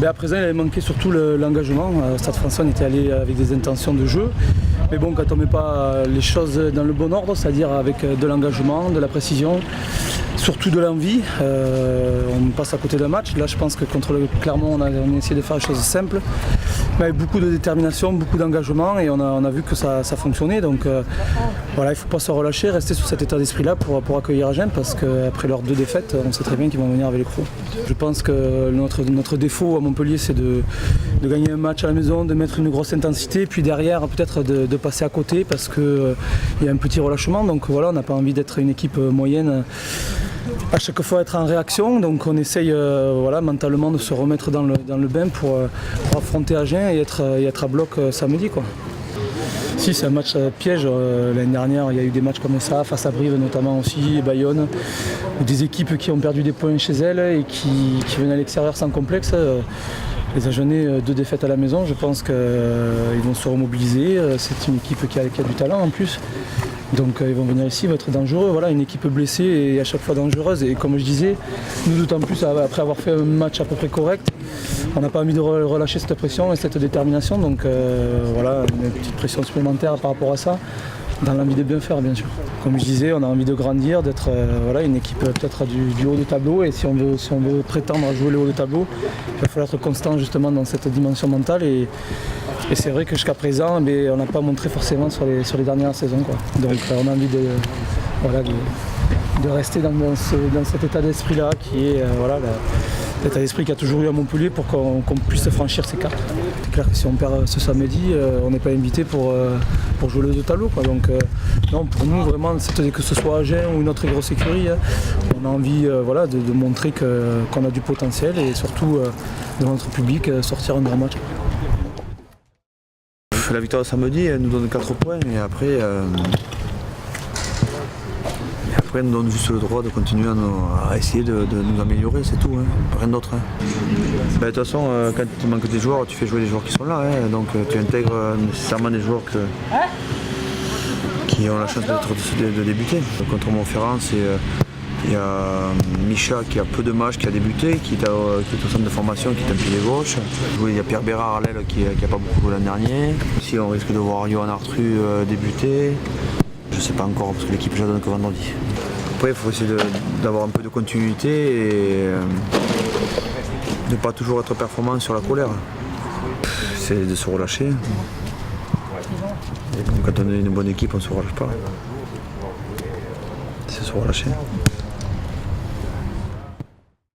À présent, il avait manqué surtout l'engagement. Stade Français, on était allé avec des intentions de jeu. Mais bon, quand on ne met pas les choses dans le bon ordre, c'est-à-dire avec de l'engagement, de la précision, surtout de l'envie, on passe à côté d'un match. Là, je pense que contre le Clermont, on a essayé de faire les choses simples, mais avec beaucoup de détermination, beaucoup d'engagement, et on a vu que ça fonctionnait. Donc voilà, il ne faut pas se relâcher, rester sur cet état d'esprit-là pour accueillir Agen, parce qu'après leurs 2 défaites, on sait très bien qu'ils vont venir avec les crocs. Je pense que notre défaut à Montpellier, c'est de gagner un match à la maison, de mettre une grosse intensité, puis derrière peut-être de passer à côté parce qu'il y a un petit relâchement. Donc voilà, on n'a pas envie d'être une équipe moyenne, à chaque fois être en réaction. Donc on essaye mentalement de se remettre dans le bain pour affronter Agen et être à bloc samedi, quoi. Si, c'est un match piège. L'année dernière, il y a eu des matchs comme ça, face à Brive notamment aussi, et Bayonne, ou des équipes qui ont perdu des points chez elles et qui venaient à l'extérieur sans complexe. Les Agenais, 2 défaites à la maison, je pense qu'ils vont se remobiliser. C'est une équipe qui a du talent en plus. Donc ils vont venir ici, ils vont être dangereux. Voilà, une équipe blessée et à chaque fois dangereuse. Et comme je disais, nous d'autant plus après avoir fait un match à peu près correct, on n'a pas envie de relâcher cette pression et cette détermination. Donc voilà, une petite pression supplémentaire par rapport à ça, dans l'envie de bien faire bien sûr. Comme je disais, on a envie de grandir, d'être une équipe peut-être du haut de tableau. Et si on veut prétendre à jouer le haut de tableau, il va falloir être constant justement dans cette dimension mentale. Et c'est vrai que jusqu'à présent, on n'a pas montré forcément sur les dernières saisons, quoi. Donc on a envie de rester dans cet état d'esprit-là, qui est l'état d'esprit qu'il y a toujours eu à Montpellier pour qu'on puisse franchir ces caps. C'est clair que si on perd ce samedi, on n'est pas invité pour jouer le haut de tableau, quoi. Donc non, pour nous vraiment, que ce soit Agen ou une autre grosse écurie, on a envie de montrer qu'on a du potentiel et surtout devant notre public sortir un grand match. La victoire de samedi, elle nous donne 4 points et après elle nous donne juste le droit de continuer à essayer de nous améliorer, c'est tout, hein. Rien d'autre. Hein. De toute façon, quand il manque des joueurs, tu fais jouer les joueurs qui sont là, hein. Donc tu intègres nécessairement des joueurs qui ont la chance de débuter. Contre Montferrand, il y a Micha qui a peu de matchs, qui a débuté, qui est au centre de formation, qui est un pilier gauche. Il y a Pierre Bérard à l'aile qui n'a pas beaucoup joué l'an dernier. Si on risque de voir Johan Artru débuter, je ne sais pas encore parce que l'équipe ne la donne que vendredi. Après, il faut essayer d'avoir un peu de continuité et de ne pas toujours être performant sur la colère. C'est de se relâcher. Et quand on est une bonne équipe, on ne se relâche pas. C'est se relâcher.